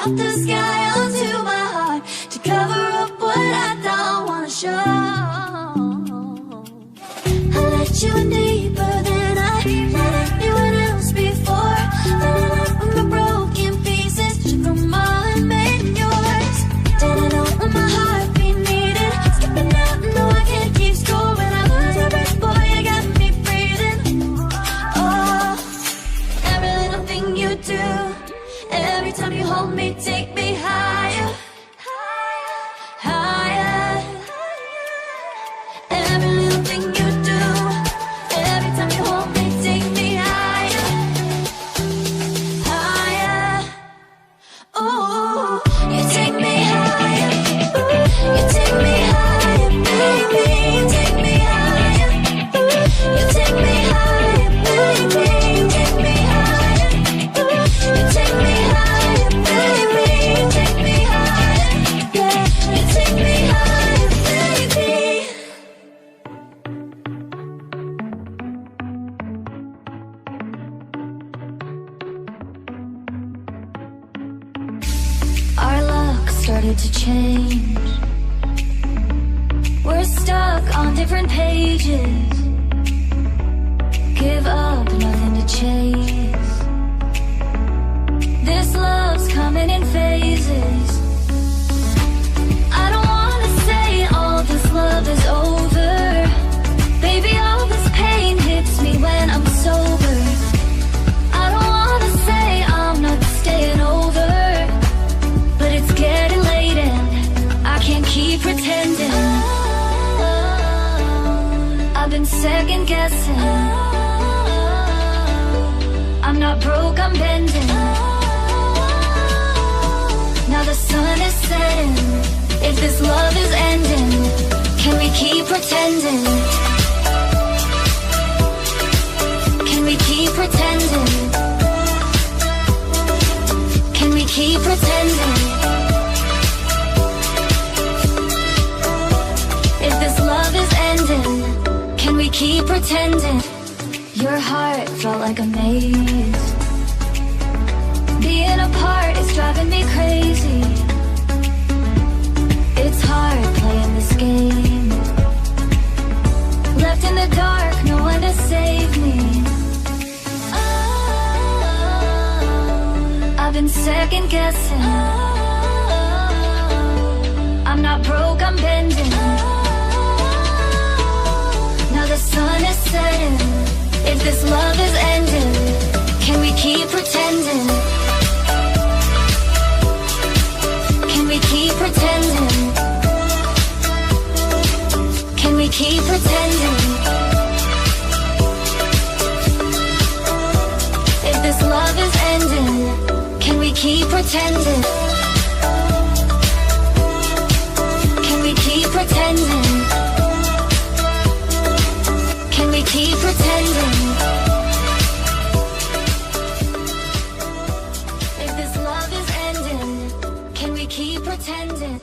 Drop the sky onto my heart to cover up what I don't wanna show. I let you in deeper than I let anyone else before. From the broken pieces, took them all and made yours. Didn't know what my heartbeat needed. Skipping out, no, I can't keep score. When I lose my breath, boy, you got me breathing. Oh, every little thing you do, every time you hold me, take me higher, higher. Every little thing you do, every time you hold me, take me higher, higher. Ooh, you take me higher. Ooh, you take me higher, baby. You take me higher. Ooh, you take me higher, baby. You take me higher. Ooh, you take me higher, baby. You take me higher. Yeah, you take me higher, baby. Our luck started to change. We're stuck on different pages. Give up, nothing to chase. This love's coming in phases. I don't wanna say all this love is over. Baby, all this pain hits me when I'm sober. I don't wanna say I'm not staying over, but it's getting late and I can't keep pretending. I've been second guessing. I'm not broke, I'm bending. Now the sun is setting. If this love is ending, can we keep pretending? Can we keep pretending? Can we keep pretending? If this love is ending, can we keep pretending? Your heart felt like a maze. Being apart is driving me crazy. It's hard playing this game. Left in the dark, no one to save me. I've been second guessing. I'm not broke, I'm bending. Now the sun is setting. If this love is ending, can we keep pretending? Can we keep pretending? Can we keep pretending? If this love is ending, can we keep pretending? Can we keep pretending? Can we keep pretending? If this love is ending, can we keep pretending?